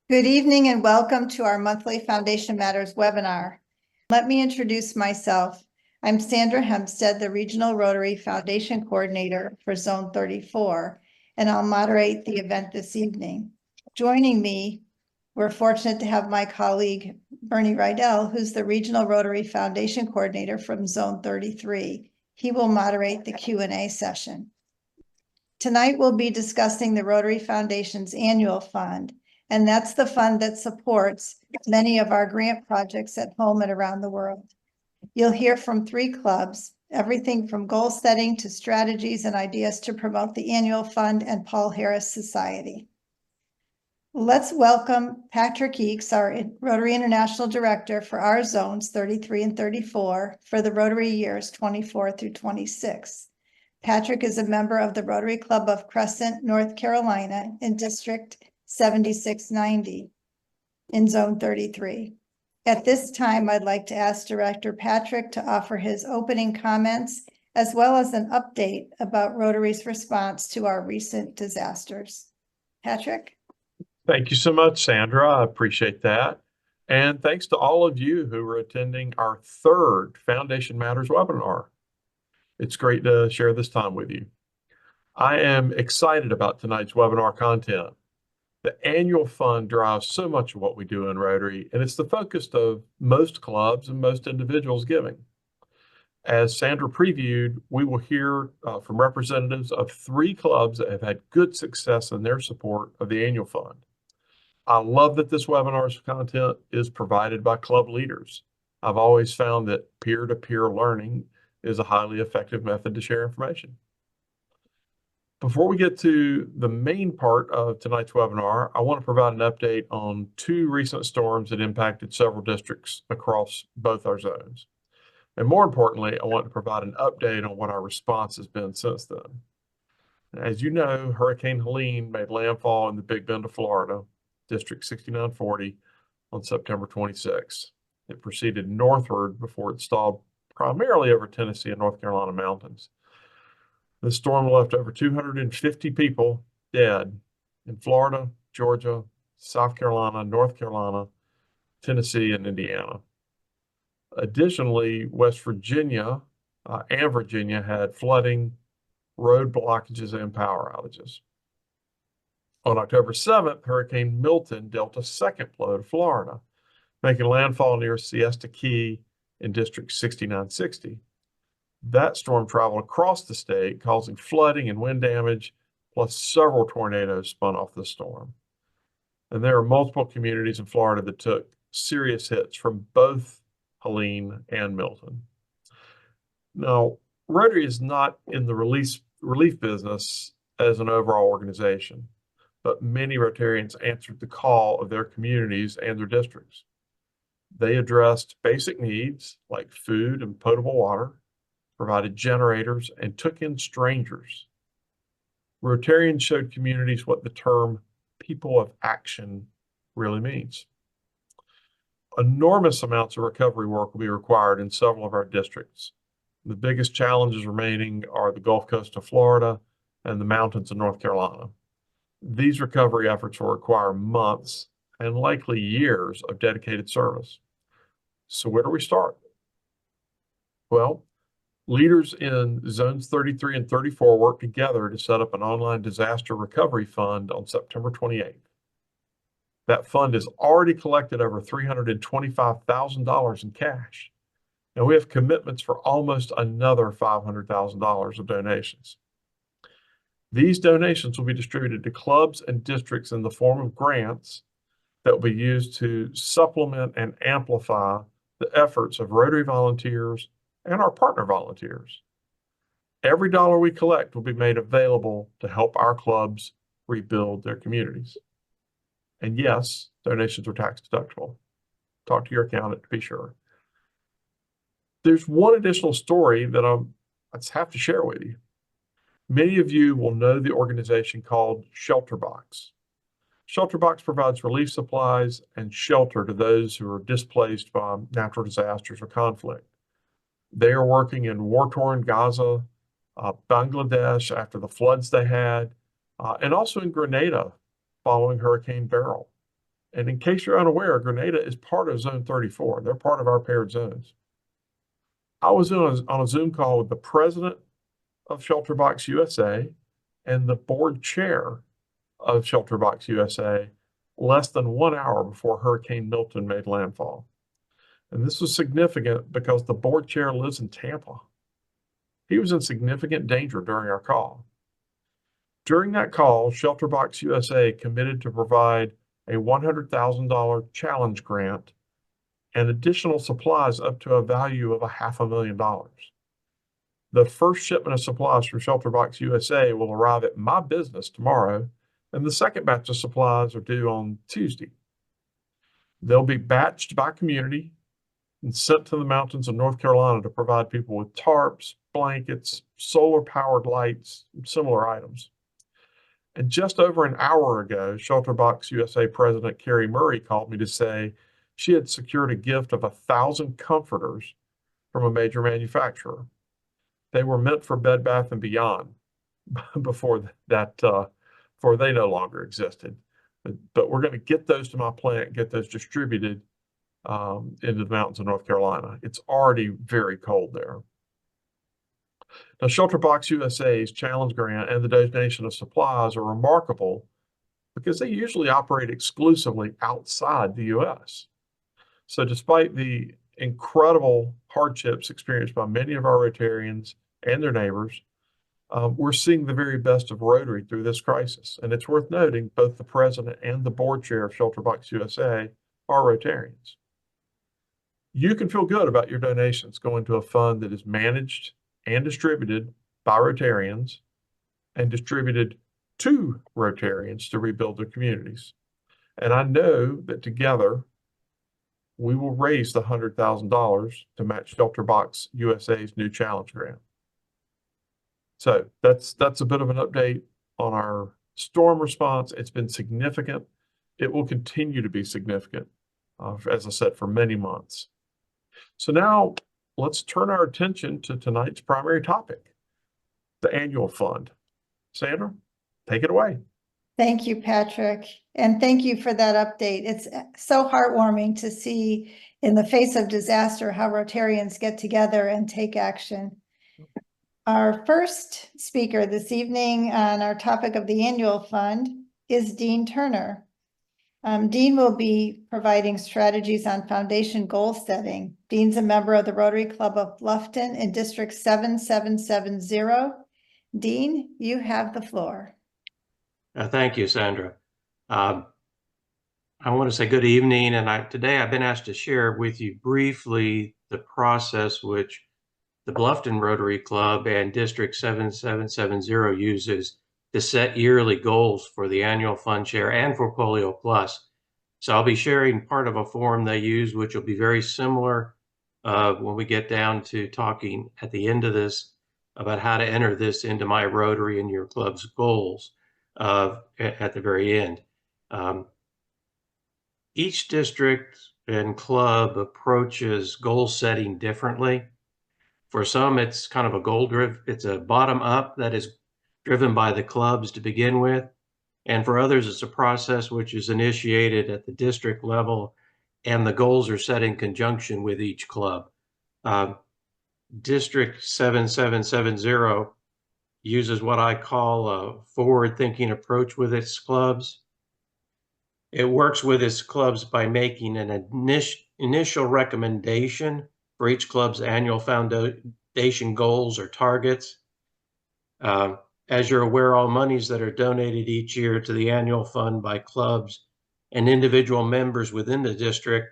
Good evening and welcome to our monthly Foundation Matters webinar. Let me introduce myself. I'm Sandra Hempstead, the Regional Rotary Foundation Coordinator for Zone 34, and I'll moderate the event this evening. Joining me, we're fortunate to have my colleague, Bernie Rydell, who's the Regional Rotary Foundation Coordinator from Zone 33. He will moderate the Q&A session. Tonight, we'll be discussing the Rotary Foundation's annual fund, and that's the fund that supports many of our grant projects at home and around the world. You'll hear from 3 clubs, everything from goal setting to strategies and ideas to promote the annual fund and Paul Harris Society. Let's welcome Patrick Eakes, our Rotary International Director for our zones 33 and 34 for the Rotary years 24 through 26. Patrick is a member of the Rotary Club of Crescent, North Carolina in District 7690 in Zone 33. At this time, I'd like to ask Director Patrick to offer his opening comments, as well as an update about Rotary's response to our recent disasters. Patrick? Thank you so much, Sandra. I appreciate that. And thanks to all of you who are attending our 3rd Foundation Matters webinar. It's great to share this time with you. I am excited about tonight's webinar content. The annual fund drives so much of what we do in Rotary, and it's the focus of most clubs and most individuals giving. As Sandra previewed, we will hear from representatives of 3 clubs that have had good success in their support of the annual fund. I love that this webinar's content is provided by club leaders. I've always found that peer-to-peer learning is a highly effective method to share information. Before we get to the main part of tonight's webinar, I want to provide an update on 2 recent storms that impacted several districts across both our zones. And more importantly, I want to provide an update on what our response has been since then. As you know, Hurricane Helene made landfall in the Big Bend of Florida, District 6940, on September 26. It proceeded northward before it stalled primarily over Tennessee and North Carolina mountains. The storm left over 250 people dead in Florida, Georgia, South Carolina, North Carolina, Tennessee, and Indiana. Additionally, West Virginia and Virginia had flooding, road blockages, and power outages. On October 7th, Hurricane Milton dealt a second blow to Florida, making landfall near Siesta Key in District 6960. That storm traveled across the state, causing flooding and wind damage, plus several tornadoes spun off the storm. And there are multiple communities in Florida that took serious hits from both Helene and Milton. Now, Rotary is not in the relief business as an overall organization, but many Rotarians answered the call of their communities and their districts. They addressed basic needs like food and potable water, provided generators, and took in strangers. Rotarians showed communities what the term people of action really means. Enormous amounts of recovery work will be required in several of our districts. The biggest challenges remaining are the Gulf Coast of Florida and the mountains of North Carolina. These recovery efforts will require months and likely years of dedicated service. So where do we start? Well, leaders in zones 33 and 34 worked together to set up an online disaster recovery fund on September 28th. That fund has already collected over $325,000 in cash, and we have commitments for almost another $500,000 of donations. These donations will be distributed to clubs and districts in the form of grants that will be used to supplement and amplify the efforts of Rotary volunteers and our partner volunteers. Every dollar we collect will be made available to help our clubs rebuild their communities. And yes, donations are tax deductible. Talk to your accountant to be sure. There's one additional story that I have to share with you. Many of you will know the organization called Shelterbox. Shelterbox provides relief supplies and shelter to those who are displaced by natural disasters or conflict. They are working in war-torn Gaza, Bangladesh after the floods they had, and also in Grenada following Hurricane Beryl. And in case you're unaware, Grenada is part of Zone 34. They're part of our paired zones. I was on a Zoom call with the president of Shelterbox USA and the board chair of Shelterbox USA less than 1 hour before Hurricane Milton made landfall. And this was significant because the board chair lives in Tampa. He was in significant danger during our call. During that call, Shelterbox USA committed to provide a $100,000 challenge grant and additional supplies up to a value of $500,000. The first shipment of supplies from Shelterbox USA will arrive at my business tomorrow, and the second batch of supplies are due on Tuesday. They'll be batched by community and sent to the mountains of North Carolina to provide people with tarps, blankets, solar-powered lights, and similar items. And just over an hour ago, Shelterbox USA President Carrie Murray called me to say she had secured a gift of 1,000 comforters from a major manufacturer. They were meant for Bed Bath & Beyond before they no longer existed. But we're going to get those to my plant, get those distributed into the mountains of North Carolina. It's already very cold there. Now, Shelterbox USA's challenge grant and the donation of supplies are remarkable because they usually operate exclusively outside the U.S. So despite the incredible hardships experienced by many of our Rotarians and their neighbors, we're seeing the very best of Rotary through this crisis. And it's worth noting both the president and the board chair of Shelterbox USA are Rotarians. You can feel good about your donations going to a fund that is managed and distributed by Rotarians and distributed to Rotarians to rebuild their communities. And I know that together we will raise the $100,000 to match Shelterbox USA's new challenge grant. So that's a bit of an update on our storm response. It's been significant. It will continue to be significant, as I said, for many months. So now let's turn our attention to tonight's primary topic, the annual fund. Sandra, take it away. Thank you, Patrick. And thank you for that update. It's so heartwarming to see in the face of disaster how Rotarians get together and take action. Our first speaker this evening on our topic of the annual fund is Dean Turner. Dean will be providing strategies on foundation goal setting. Dean's a member of the Rotary Club of Bluffton in District 7770. Dean, you have the floor. Thank you, Sandra. I want to say good evening, and today I've been asked to share with you briefly the process which the Bluffton Rotary Club and District 7770 uses to set yearly goals for the annual fund share and for Polio Plus. So I'll be sharing part of a form they use, which will be very similar when we get down to talking at the end of this about how to enter this into my Rotary and your club's goals at the very end. Each district and club approaches goal setting differently. For some, it's kind of a it's a bottom up that is driven by the clubs to begin with. And for others, it's a process which is initiated at the district level and the goals are set in conjunction with each club. District 7770 uses what I call a forward-thinking approach with its clubs. It works with its clubs by making an initial recommendation for each club's annual foundation goals or targets. As you're aware, all monies that are donated each year to the annual fund by clubs and individual members within the district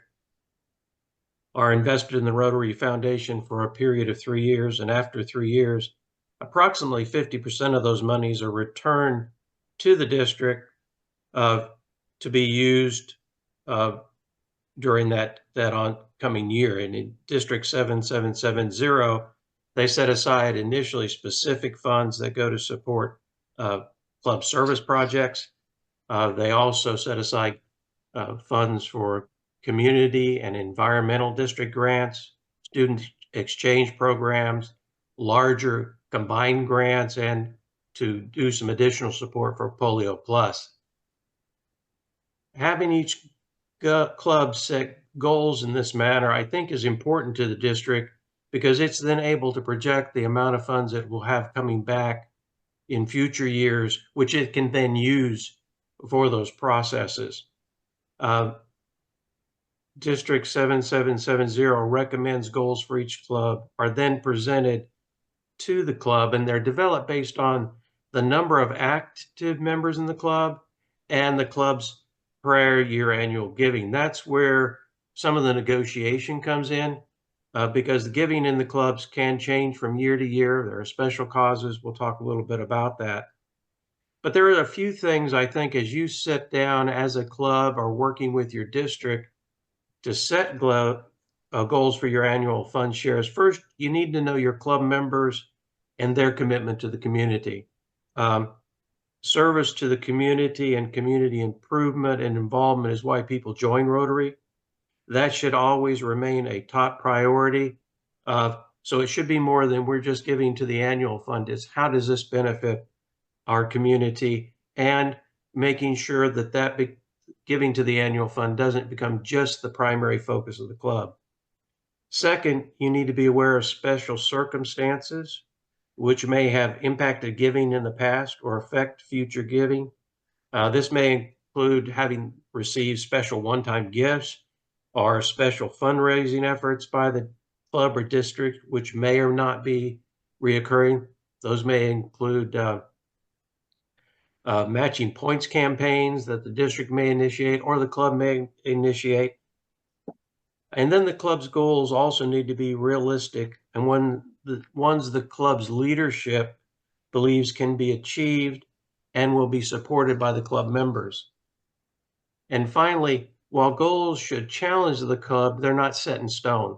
are invested in the Rotary Foundation for a period of 3 years, and after 3 years, approximately 50% of those monies are returned to the district to be used during that oncoming year. And in District 7770, they set aside initially specific funds that go to support club service projects. They also set aside funds for community and environmental district grants, student exchange programs, larger combined grants, and to do some additional support for Polio Plus. Having each club set goals in this manner, I think, is important to the district because it's then able to project the amount of funds it will have coming back in future years, which it can then use for those processes. District 7770 recommends goals for each club are then presented to the club, and they're developed based on the number of active members in the club and the club's prior year annual giving. That's where some of the negotiation comes in, because the giving in the clubs can change from year to year. There are special causes. We'll talk a little bit about that. But there are a few things I think as you sit down as a club or working with your district to set goals for your annual fund shares. First, you need to know your club members and their commitment to the community. Service to the community and community improvement and involvement is why people join Rotary. That should always remain a top priority. So it should be more than we're just giving to the annual fund. It's how does this benefit our community, and making sure that giving to the annual fund doesn't become just the primary focus of the club. Second, you need to be aware of special circumstances which may have impacted giving in the past or affect future giving. This may include having received special one-time gifts or special fundraising efforts by the club or district, which may or not be reoccurring. Those may include matching points campaigns that the district may initiate or the club may initiate. And then the club's goals also need to be realistic and ones the club's leadership believes can be achieved and will be supported by the club members. And finally, while goals should challenge the club, they're not set in stone.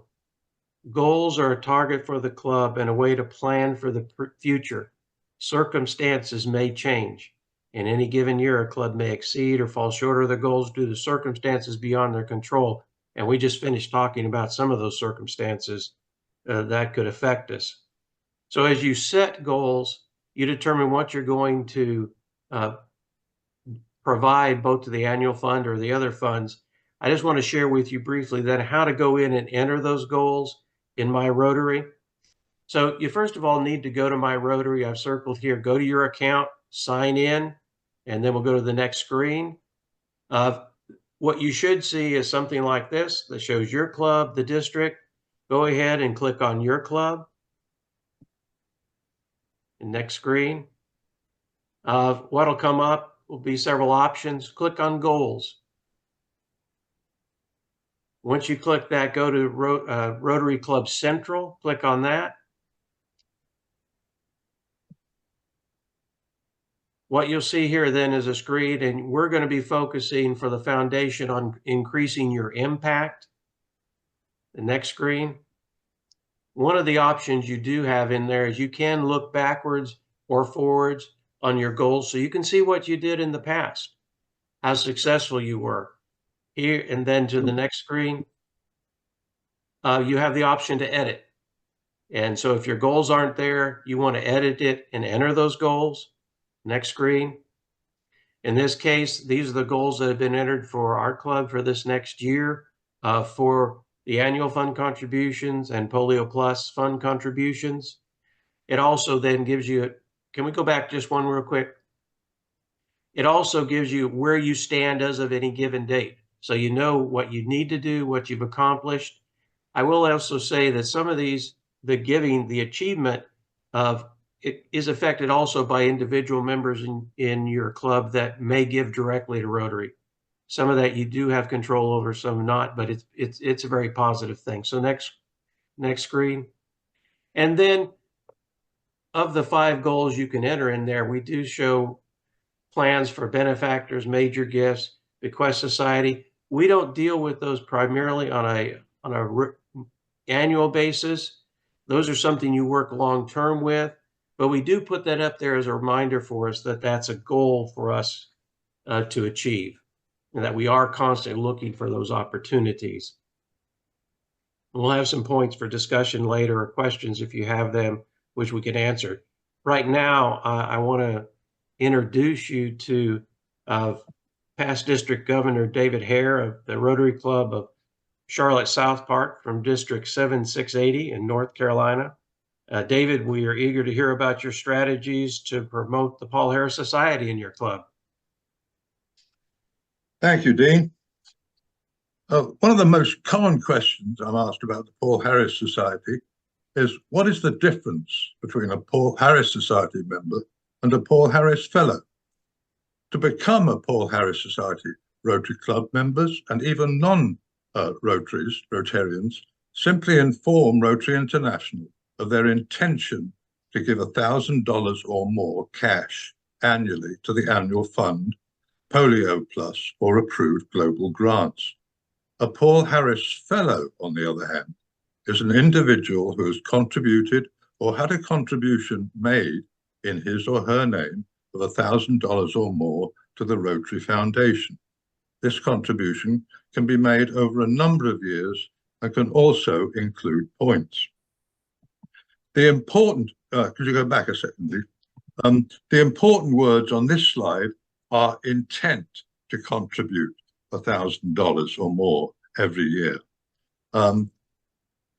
Goals are a target for the club and a way to plan for the future. Circumstances may change. In any given year, a club may exceed or fall short of their goals due to circumstances beyond their control. And we just finished talking about some of those circumstances that could affect us. So as you set goals, you determine what you're going to provide both to the annual fund or the other funds. I just want to share with you briefly then how to go in and enter those goals in My Rotary. So you first of all need to go to My Rotary. I've circled here, go to your account, sign in, and then we'll go to the next screen. What you should see is something like this that shows your club, the district. Go ahead and click on your club. And next screen. What'll come up will be several options. Click on goals. Once you click that, go to Rotary Club Central. Click on that. What you'll see here then is a screen, and we're going to be focusing for the foundation on increasing your impact. The next screen. One of the options you do have in there is you can look backwards or forwards on your goals so you can see what you did in the past, how successful you were. Here and then to the next screen, you have the option to edit. And so if your goals aren't there, you want to edit it and enter those goals. Next screen. In this case, these are the goals that have been entered for our club for this next year for the annual fund contributions and Polio Plus fund contributions. It also then gives you, can we go back just one real quick? It also gives you where you stand as of any given date. So you know what you need to do, what you've accomplished. I will also say that some of these, the giving, the achievement of it is affected also by individual members in your club that may give directly to Rotary. Some of that you do have control over, some not, but it's a very positive thing. So next screen. And then of the 5 goals you can enter in there, we do show plans for benefactors, major gifts, bequest society. We don't deal with those primarily on a annual basis. Those are something you work long-term with. But we do put that up there as a reminder for us that that's a goal for us to achieve, and that we are constantly looking for those opportunities. We'll have some points for discussion later, or questions if you have them, which we can answer. Right now, I want to introduce you to past District Governor David Hare of the Rotary Club of Charlotte South Park from District 7680 in North Carolina. David, we are eager to hear about your strategies to promote the Paul Harris Society in your club. Thank you, Dean. One of the most common questions I'm asked about the Paul Harris Society is, what is the difference between a Paul Harris Society member and a Paul Harris Fellow? To become a Paul Harris Society Rotary Club members and even Rotarians, simply inform Rotary International of their intention to give $1,000 or more cash annually to the annual fund, Polio Plus, or approved global grants. A Paul Harris Fellow, on the other hand, is an individual who has contributed or had a contribution made in his or her name of $1,000 or more to the Rotary Foundation. This contribution can be made over a number of years and can also include points. The important, could you go back a second, please? The important words on this slide are intent to contribute $1,000 or more every year.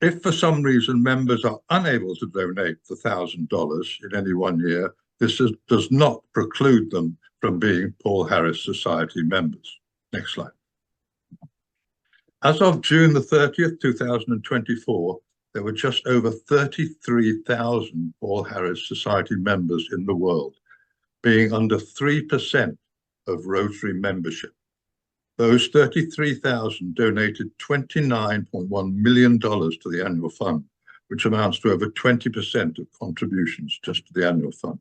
If for some reason members are unable to donate the $1,000 in any one year, this does not preclude them from being Paul Harris Society members. Next slide. As of June the 30th, 2024, there were just over 33,000 Paul Harris Society members in the world, being under 3% of Rotary membership. Those 33,000 donated $29.1 million to the annual fund, which amounts to over 20% of contributions just to the annual fund.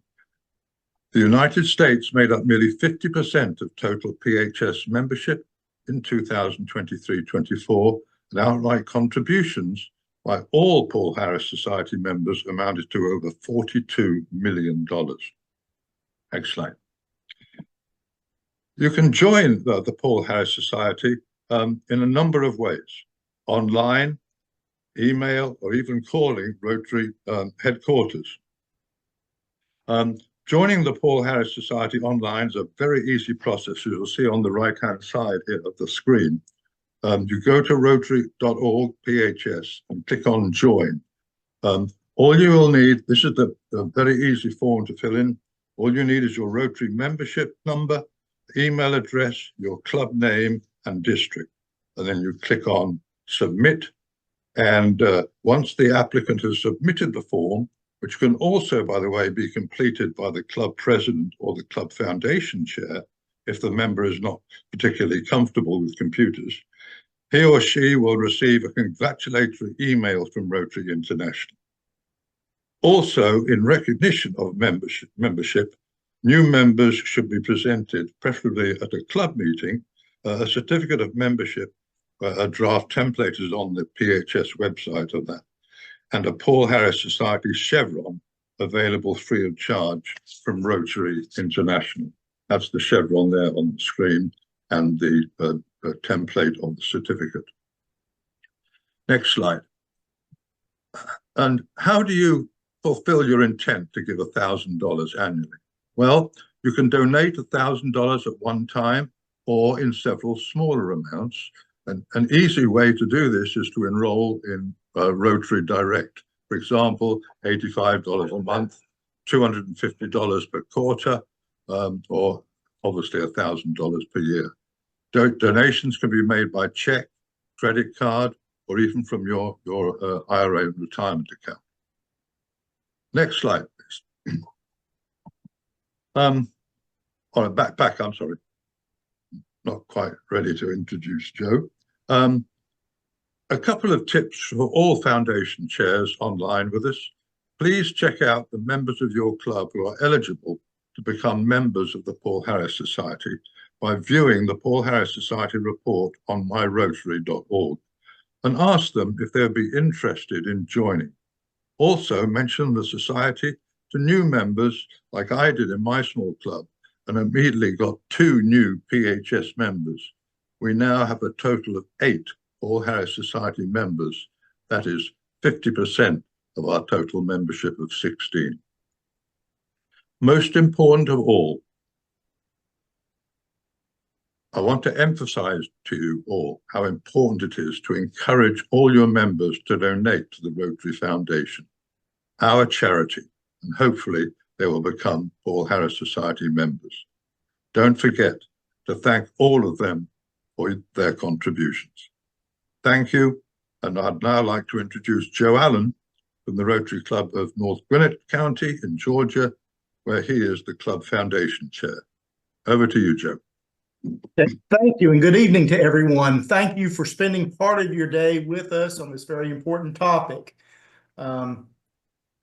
The United States made up nearly 50% of total PHS membership in 2023-24, and outright contributions by all Paul Harris Society members amounted to over $42 million. Next slide. You can join the Paul Harris Society in a number of ways: online, email, or even calling Rotary headquarters. Joining the Paul Harris Society online is a very easy process, you'll see on the right-hand side here of the screen. You go to rotary.org PHS and click on join. All you will need, this is the very easy form to fill in. All you need is your Rotary membership number, email address, your club name and district, and then you click on submit. And once the applicant has submitted the form, which can also, by the way, be completed by the club president or the club foundation chair if the member is not particularly comfortable with computers, he or she will receive a congratulatory email from Rotary International. Also, in recognition of membership, new members should be presented, preferably at a club meeting, a certificate of membership. A draft template is on the PHS website of that, and a Paul Harris Society chevron available free of charge from Rotary International. That's the chevron there on the screen and the template on the certificate. Next slide. And how do you fulfill your intent to give $1,000 annually? Well, you can donate $1,000 at one time or in several smaller amounts. And an easy way to do this is to enroll in Rotary Direct. For example, $85 a month, $250 per quarter, or obviously $1,000 per year. Donations can be made by check, credit card, or even from your IRA retirement account. Next slide, please. I'm sorry. Not quite ready to introduce Joe. A couple of tips for all foundation chairs online with us. Please check out the members of your club who are eligible to become members of the Paul Harris Society by viewing the Paul Harris Society report on myrotary.org and ask them if they'll be interested in joining. Also mention the society to new members like I did in my small club and immediately got 2 new PHS members. We now have a total of 8 Paul Harris Society members. That is 50% of our total membership of 16. Most important of all, I want to emphasize to you all how important it is to encourage all your members to donate to the Rotary Foundation, our charity, and hopefully they will become Paul Harris Society members. Don't forget to thank all of them for their contributions. Thank you, and I'd now like to introduce Joe Allen from the Rotary Club of North Gwinnett County in Georgia, where he is the club foundation chair. Over to you, Joe. Okay, thank you, and good evening to everyone. Thank you for spending part of your day with us on this very important topic. Go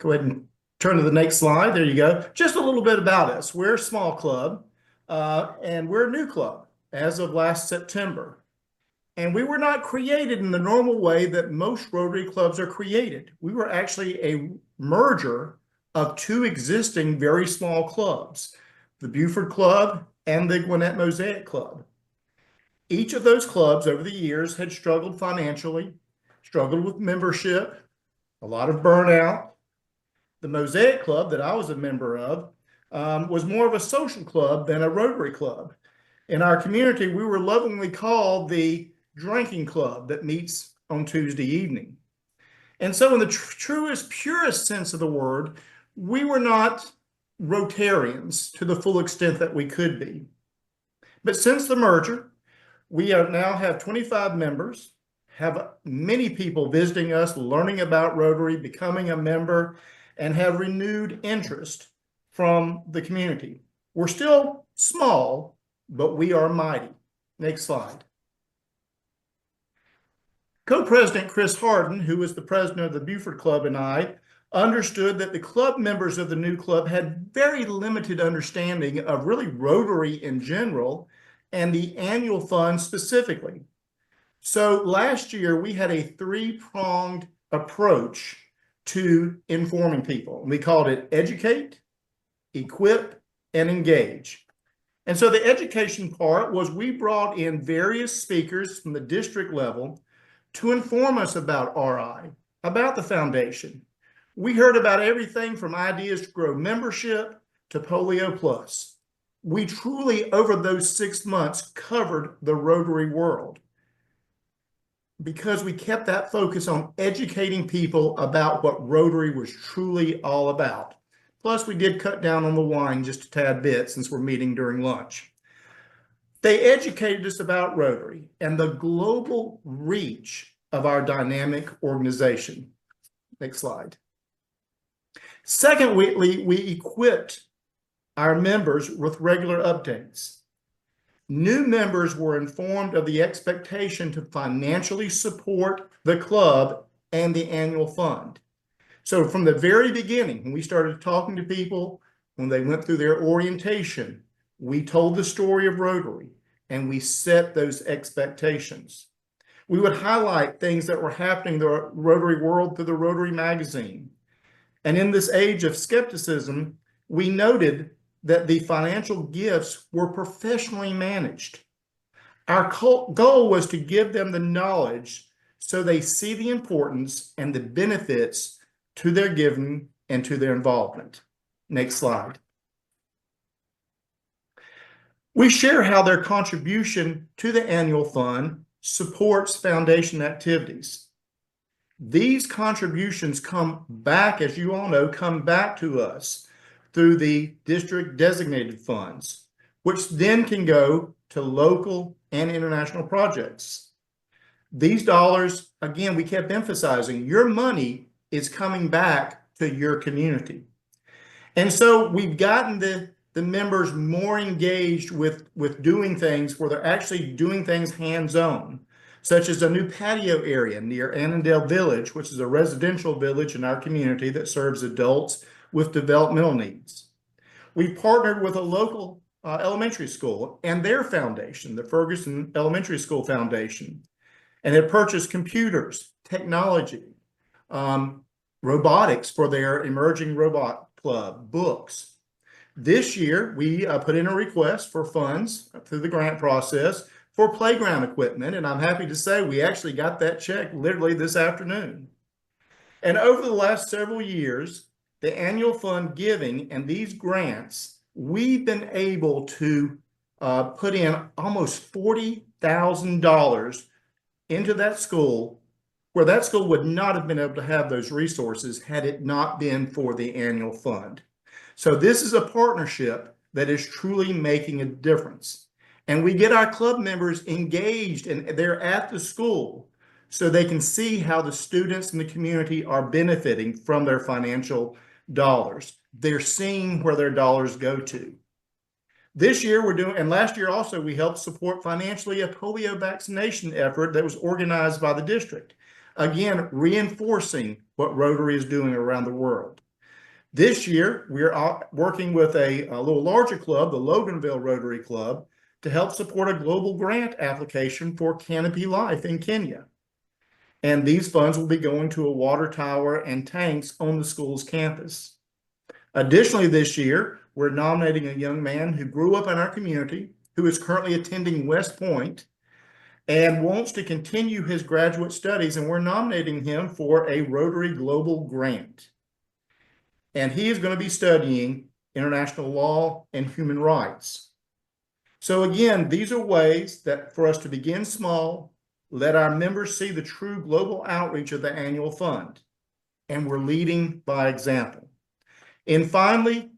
ahead and turn to the next slide. There you go. Just a little bit about us. We're a small club, and we're a new club as of last September. And we were not created in the normal way that most Rotary clubs are created. We were actually a merger of 2 existing very small clubs, the Buford Club and the Gwinnett Mosaic Club. Each of those clubs over the years had struggled financially, struggled with membership, a lot of burnout. The Mosaic Club that I was a member of was more of a social club than a Rotary club. In our community, we were lovingly called the drinking club that meets on Tuesday evening. And so in the truest, purest sense of the word, we were not Rotarians to the full extent that we could be. But since the merger, we now have 25 members, have many people visiting us, learning about Rotary, becoming a member, and have renewed interest from the community. We're still small, but we are mighty. Next slide. Co-president Chris Harden, who was the president of the Buford Club, and I understood that the club members of the new club had very limited understanding of really Rotary in general and the annual fund specifically. So last year we had a 3-pronged approach to informing people. We called it educate, equip, and engage. And so the education part was we brought in various speakers from the district level to inform us about RI, about the foundation. We heard about everything from ideas to grow membership to Polio Plus. We truly, over those 6 months, covered the Rotary world because we kept that focus on educating people about what Rotary was truly all about. Plus, we did cut down on the wine just a tad bit since we're meeting during lunch. They educated us about Rotary and the global reach of our dynamic organization. Next slide. Secondly, we equipped our members with regular updates. New members were informed of the expectation to financially support the club and the annual fund. So from the very beginning, when we started talking to people, when they went through their orientation, we told the story of Rotary and we set those expectations. We would highlight things that were happening in the Rotary world through the Rotary magazine. And in this age of skepticism, we noted that the financial gifts were professionally managed. Our goal was to give them the knowledge so they see the importance and the benefits to their giving and to their involvement. Next slide. We share how their contribution to the annual fund supports foundation activities. These contributions come back, as you all know, come back to us through the district designated funds, which then can go to local and international projects. These dollars, again, we kept emphasizing, your money is coming back to your community. And so we've gotten the members more engaged with doing things where they're actually doing things hands-on, such as a new patio area near Annandale Village, which is a residential village in our community that serves adults with developmental needs. We partnered with a local elementary school and their foundation, the Ferguson Elementary School Foundation, and had purchased computers, technology, robotics for their emerging robot club, books. This year, we put in a request for funds through the grant process for playground equipment, and I'm happy to say we actually got that check literally this afternoon. And over the last several years, the annual fund giving and these grants, we've been able to put in almost $40,000 into that school, where that school would not have been able to have those resources had it not been for the annual fund. So this is a partnership that is truly making a difference. And we get our club members engaged and they're at the school so they can see how the students in the community are benefiting from their financial dollars. They're seeing where their dollars go to. This year we're doing, and last year also, we helped support financially a polio vaccination effort that was organized by the district. Again, reinforcing what Rotary is doing around the world. This year, we're working with a little larger club, the Loganville Rotary Club, to help support a global grant application for Canopy Life in Kenya. And these funds will be going to a water tower and tanks on the school's campus. Additionally, this year, we're nominating a young man who grew up in our community, who is currently attending West Point and wants to continue his graduate studies, and we're nominating him for a Rotary Global Grant. And he is going to be studying international law and human rights. So again, these are ways that for us to begin small, let our members see the true global outreach of the annual fund. And we're leading by example. And finally,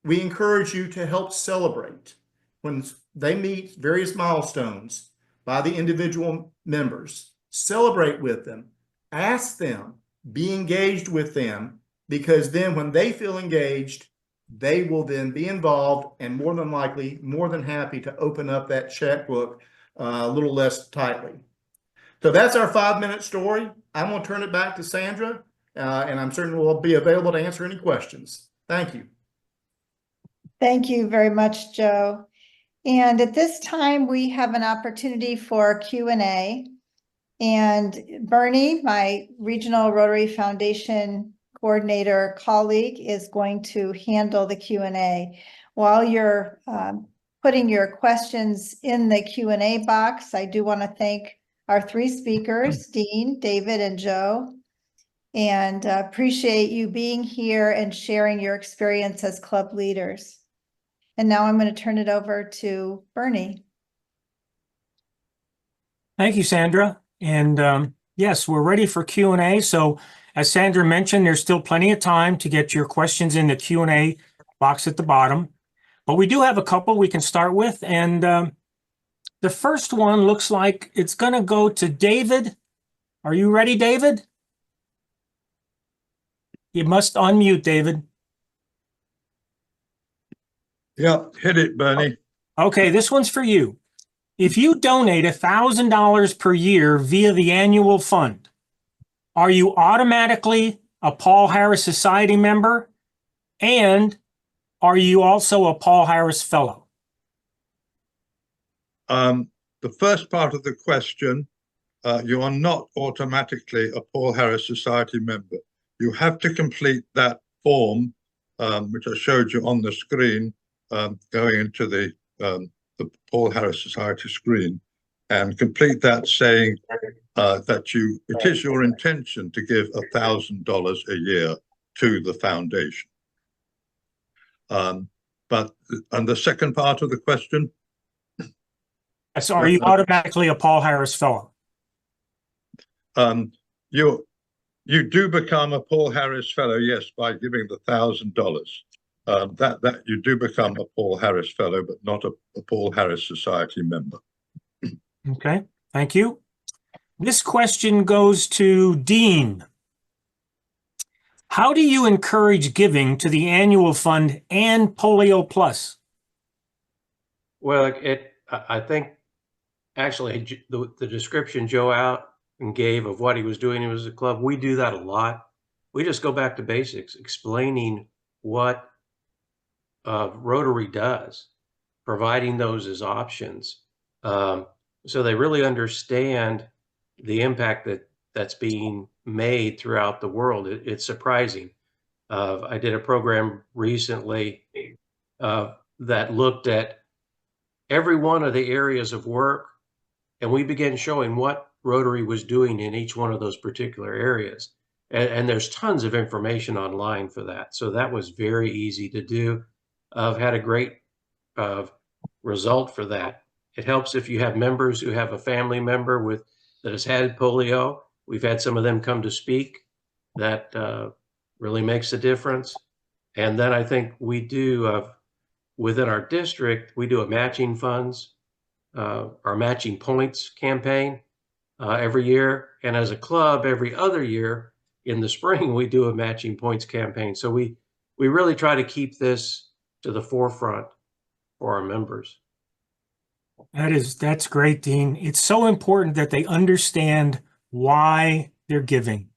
we encourage you to help celebrate when they meet various milestones by the individual members. Celebrate with them, ask them, be engaged with them, because then when they feel engaged, they will then be involved and more than likely, more than happy to open up that checkbook a little less tightly. So that's our 5-minute story. I'm going to turn it back to Sandra, and I'm certain we'll be available to answer any questions. Thank you. Thank you very much, Joe. And at this time, we have an opportunity for Q&A. And Bernie, my Regional Rotary Foundation coordinator colleague, is going to handle the Q&A. While you're putting your questions in the Q&A box, I do want to thank our 3 speakers, Dean, David, and Joe, and appreciate you being here and sharing your experience as club leaders. And now I'm going to turn it over to Bernie. Thank you, Sandra. And yes, we're ready for Q&A. So as Sandra mentioned, there's still plenty of time to get your questions in the Q&A box at the bottom. But we do have a couple we can start with. And the first one looks like it's going to go to David. Are you ready, David? You must unmute, David. Yeah, hit it, Bernie. Okay, this one's for you. If you donate $1,000 per year via the annual fund, are you automatically a Paul Harris Society member? And are you also a Paul Harris Fellow? The first part of the question, you are not automatically a Paul Harris Society member. You have to complete that form, which I showed you on the screen, going into the Paul Harris Society screen, and complete that saying that it is your intention to give $1,000 a year to the foundation. And the second part of the question? So are you automatically a Paul Harris Fellow? You do become a Paul Harris Fellow, yes, by giving the $1,000. That you do become a Paul Harris Fellow, but not a Paul Harris Society member. Okay, thank you. This question goes to Dean. How do you encourage giving to the annual fund and Polio Plus? Well, I think actually the description Joe out and gave of what he was doing as a club, we do that a lot. We just go back to basics, explaining what Rotary does, providing those as options. So they really understand the impact that's being made throughout the world. It's surprising. I did a program recently that looked at every one of the areas of work, and we began showing what Rotary was doing in each one of those particular areas. And there's tons of information online for that. So that was very easy to do. I've had a great result for that. It helps if you have members who have a family member that has had polio. We've had some of them come to speak. That really makes a difference. And then I think we do, within our district, we do a matching funds, our matching points campaign every year. And as a club, every other year in the spring, we do a matching points campaign. So we really try to keep this to the forefront for our members. That's great, Dean. It's so important that they understand why they're giving,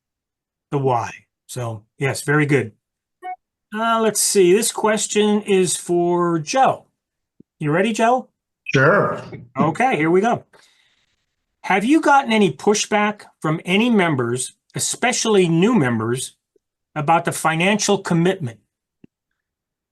the why. So yes, very good. Let's see. This question is for Joe. You ready, Joe? Sure. Okay, here we go. Have you gotten any pushback from any members, especially new members, about the financial commitment?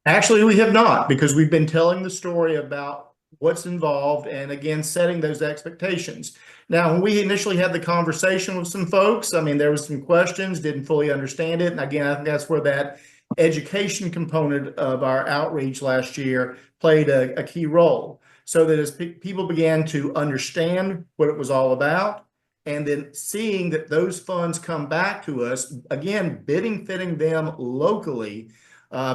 Actually, we have not, because we've been telling the story about what's involved and again, setting those expectations. Now, when we initially had the conversation with some folks, I mean, there was some questions, didn't fully understand it. And again, I think that's where that education component of our outreach last year played a key role. So that as people began to understand what it was all about, and then seeing that those funds come back to us, again, fitting them locally,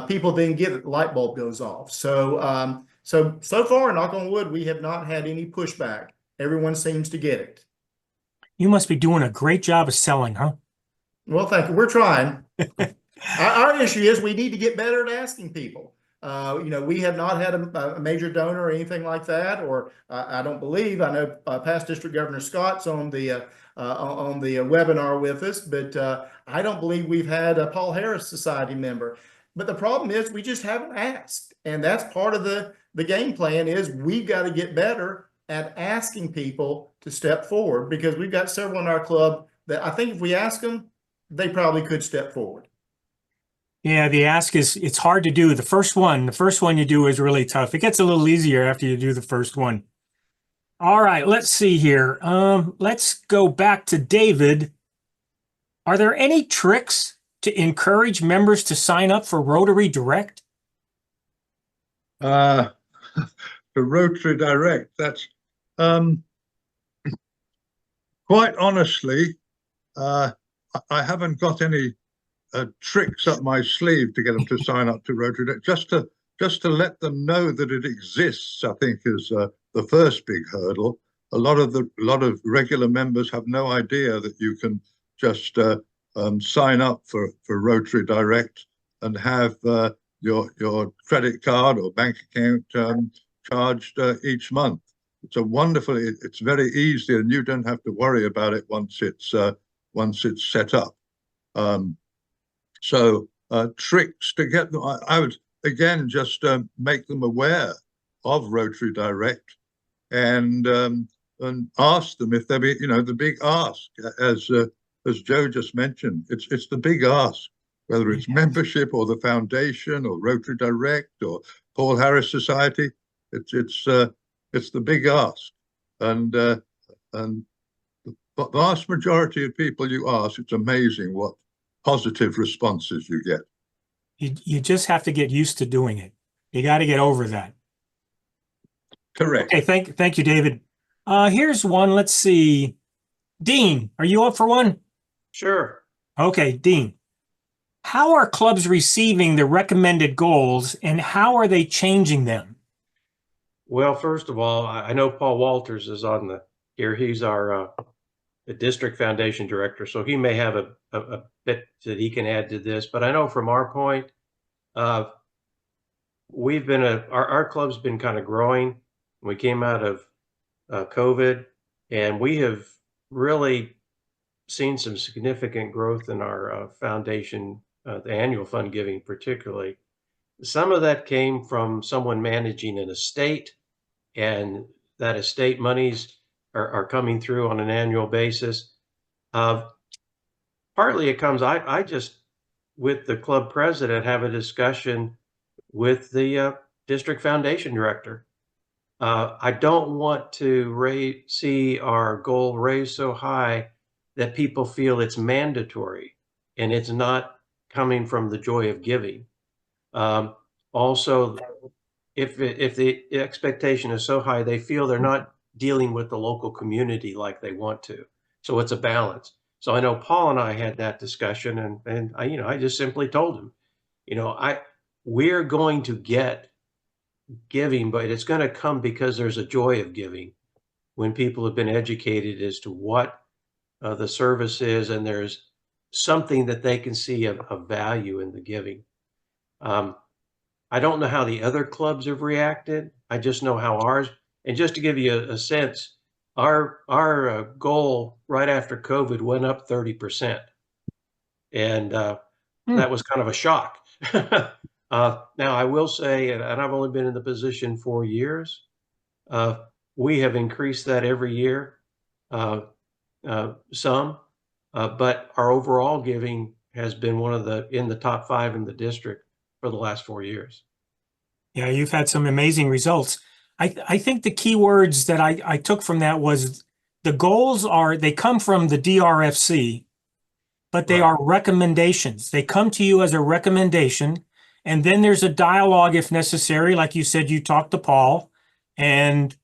people then get it, the light bulb goes off. So, so far, knock on wood, we have not had any pushback. Everyone seems to get it. You must be doing a great job of selling, huh? Well, thank you. We're trying. Our issue is we need to get better at asking people. We have not had a major donor or anything like that, or I don't believe. I know past District Governor Scott's on the webinar with us, but I don't believe we've had a Paul Harris Society member. But the problem is we just haven't asked, and that's part of the game plan. Is we've got to get better at asking people to step forward, because we've got several in our club that I think if we ask them, they probably could step forward. Yeah, the ask it's hard to do. The first one you do is really tough. It gets a little easier after you do the first one. All right, let's see here. Let's go back to David. Are there any tricks to encourage members to sign up for Rotary Direct? The Rotary Direct, that's quite honestly, I haven't got any tricks up my sleeve to get them to sign up to Rotary Direct. Just to let them know that it exists, I think is the first big hurdle. A lot of regular members have no idea that you can just sign up for Rotary Direct and have your credit card or bank account charged each month. It's very easy, and you don't have to worry about it once it's set up. So tricks to get them, I would again just make them aware of Rotary Direct, and ask them if they be, the big ask, as Joe just mentioned, it's the big ask, whether it's membership or the foundation or Rotary Direct or Paul Harris Society. It's the big ask, and the vast majority of people you ask, it's amazing what positive responses you get. You just have to get used to doing it. You got to get over that. Correct. Okay, thank you, David. Here's one. Let's see. Dean, are you up for one? Sure. Okay, Dean. How are clubs receiving the recommended goals, and how are they changing them? Well, first of all, I know Paul Walters is on here. He's our the district foundation director, so he may have a bit that he can add to this. But I know from our point, we've been our club's been kind of growing. We came out of COVID, and we have really seen some significant growth in our foundation, the annual fund giving particularly. Some of that came from someone managing an estate, and that estate monies are coming through on an annual basis. Partly it comes, I just, with the club president, have a discussion with the district foundation director. I don't want to see our goal raised so high that people feel it's mandatory and it's not coming from the joy of giving. Also, if the expectation is so high, they feel they're not dealing with the local community like they want to. So it's a balance. So I know Paul and I had that discussion, and I just simply told him, we're going to get giving, but it's going to come because there's a joy of giving when people have been educated as to what the service is, and there's something that they can see of value in the giving. I don't know how the other clubs have reacted. I just know how ours, and just to give you a sense, our goal right after COVID went up 30%. And that was kind of a shock. Now, I will say, and I've only been in the position 4 years, we have increased that every year, some, but our overall giving has been in the top 5 in the district for the last 4 years. Yeah, you've had some amazing results. I think the key words that I took from that was the goals they come from the DRFC, but they Right. are recommendations. They come to you as a recommendation, and then there's a dialogue if necessary. Like you said, you talked to Paul and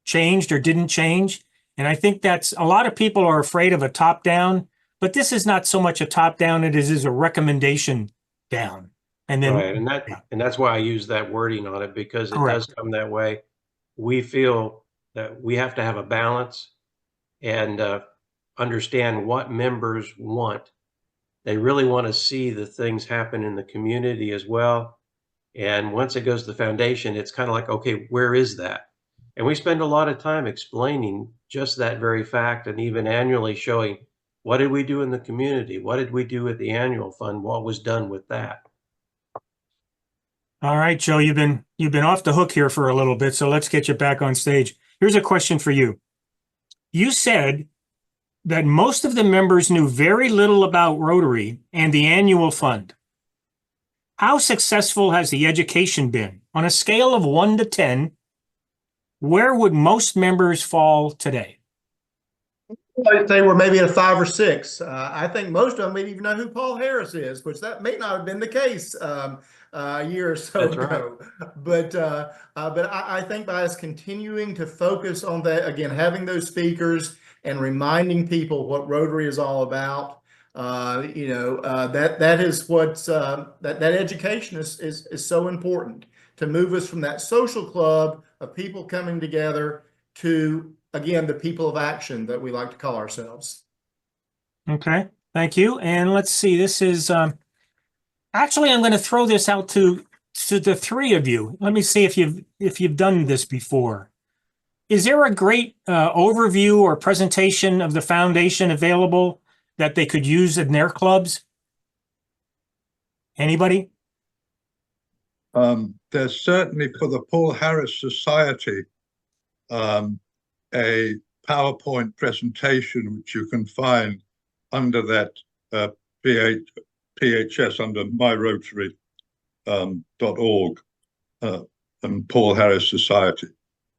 changed or didn't change. And I think that's a lot of people are afraid of a top down, but this is not so much a top down, it is a recommendation down. And then, Right, and yeah. that's why I use that wording on it, because it Correct. does come that way. We feel that we have to have a balance and understand what members want. They really want to see the things happen in the community as well. And once it goes to the foundation, it's kind of like, okay, where is that? And we spend a lot of time explaining just that very fact, and even annually showing, what did we do in the community? What did we do with the annual fund? What was done with that? All right, Joe, you've been off the hook here for a little bit, so let's get you back on stage. Here's a question for you. You said that most of the members knew very little about Rotary and the annual fund. How successful has the education been? On a scale of 1 to 10, where would most members fall today? I'd say we're maybe at a 5 or 6. I think most of them may even know who Paul Harris is, which that may not have been the case a year or so That's ago. But I think by us continuing to focus on that, again, having those speakers and reminding people what Rotary is all about, that is what's that education is so important to move us from that social club of people coming together to, again, the people of action that we like to call ourselves. Okay, thank you. And let's see, this is actually, I'm going to throw this out to the 3 of you. Let me see if you've done this before. Is there a great overview or presentation of the foundation available that they could use in their clubs? Anybody? There's certainly for the Paul Harris Society a PowerPoint presentation which you can find under that PHS under myrotary.org and Paul Harris Society.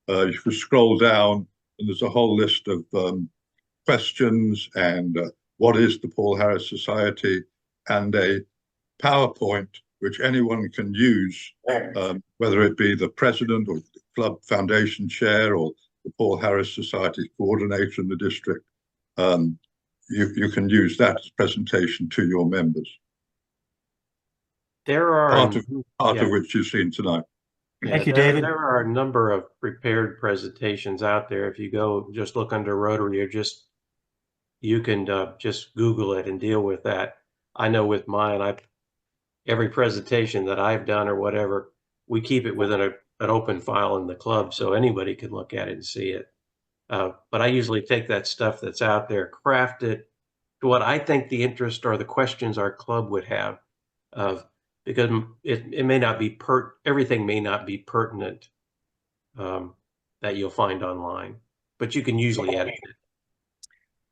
You can scroll down and there's a whole list of questions and what is the Paul Harris Society, and a PowerPoint which anyone can use, whether it be the president or the club foundation chair or the Paul Harris Society coordinator in the district. You can use that as presentation to your members. There are part of which you've seen tonight. Thank you, David. There are a number of prepared presentations out there. If you go just look under Rotary, or you can just Google it and deal with that. I know with mine, every presentation that I've done or whatever, we keep it within an open file in the club so anybody can look at it and see it. But I usually take that stuff that's out there, craft it to what I think the interest or the questions our club would have, because it may not be everything may not be pertinent that you'll find online, but you can usually edit it.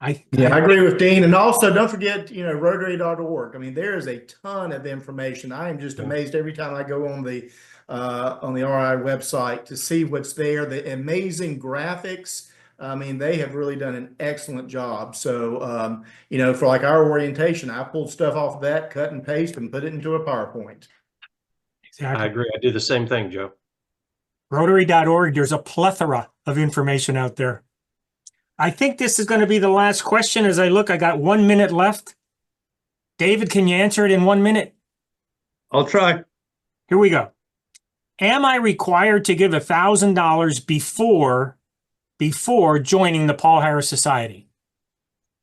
I agree with Dean. And also don't forget, Rotary.org. I mean, there is a ton of information. I am just amazed every time I go on the on the RI website to see what's there, the amazing graphics. I mean, they have really done an excellent job. So, you know, for like our orientation, I pulled stuff off of that, cut and paste, and put it into a PowerPoint. I Exactly. agree. I do the same thing, Joe. Rotary.org, there's a plethora of information out there. I think this is going to be the last question. As I look, I got 1 minute left. David, can you answer it in 1 minute? I'll try. Here we go. Am I required to give $1,000 before joining the Paul Harris Society?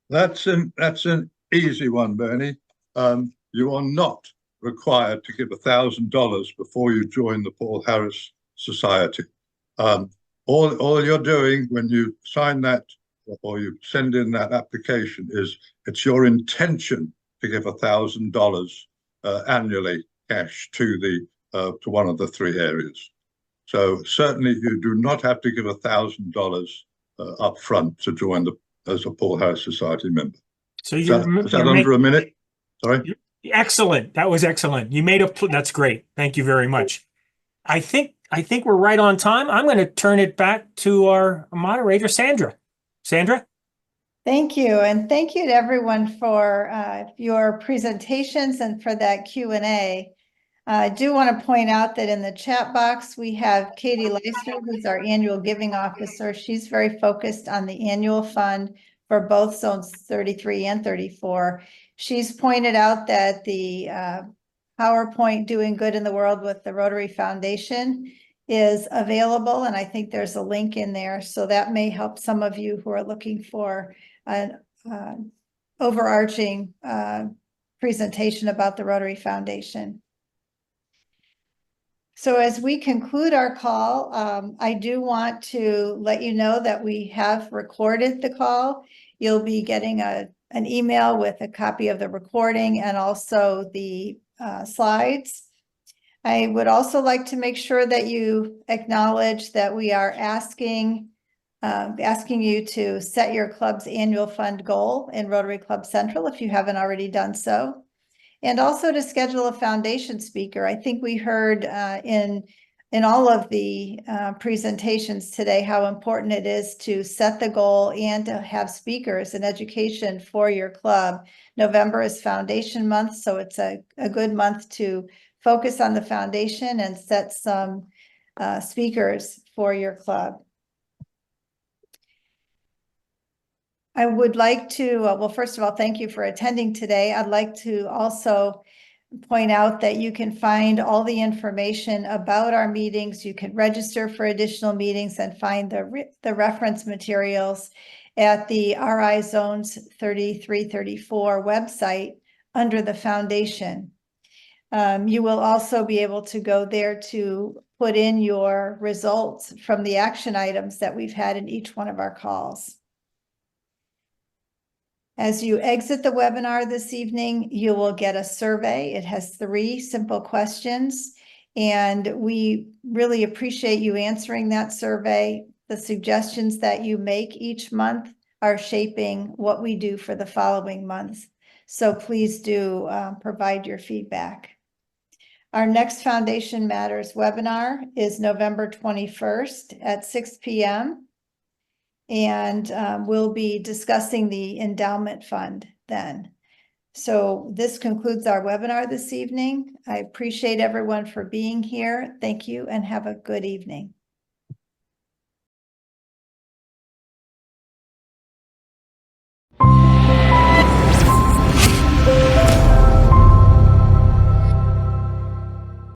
That's an easy one, Bernie. You are not required to give $1,000 before you join the Paul Harris Society. All you're doing when you sign that or you send in that application is it's your intention to give $1,000 annually cash to one of the three areas. So certainly you do not have to give $1,000 up front to join as a Paul Harris Society member. So Is that under a minute? Sorry. Excellent. That was excellent. You made that's great. Thank you very much. I think we're right on time. I'm going to turn it back to our moderator, Sandra. Sandra? Thank you. And thank you to everyone for your presentations and for that Q&A. I do want to point out that in the chat box, we have Katie Leister, who's our annual giving officer. She's very focused on the annual fund for both zones 33 and 34. She's pointed out that the PowerPoint Doing Good in the World with the Rotary Foundation is available, and I think there's a link in there, so that may help some of you who are looking for an overarching presentation about the Rotary Foundation. So as we conclude our call, I do want to let you know that we have recorded the call. You'll be getting an email with a copy of the recording and also the slides. I would also like to make sure that you acknowledge that we are asking you to set your club's annual fund goal in Rotary Club Central if you haven't already done so. And also to schedule a foundation speaker. I think we heard in all of the presentations today how important it is to set the goal and to have speakers and education for your club. November is Foundation Month, so it's a good month to focus on the foundation and set some speakers for your club. I would like to, well, first of all, thank you for attending today. I'd like to also point out that you can find all the information about our meetings. You can register for additional meetings and find the reference materials at the RI Zones 33-34 website under the foundation. You will also be able to go there to put in your results from the action items that we've had in each one of our calls. As you exit the webinar this evening, you will get a survey. It has 3 simple questions, and we really appreciate you answering that survey. The suggestions that you make each month are shaping what we do for the following months. So please do provide your feedback. Our next Foundation Matters webinar is November 21st at 6 p.m. And we'll be discussing the endowment fund then. So this concludes our webinar this evening. I appreciate everyone for being here. Thank you and have a good evening.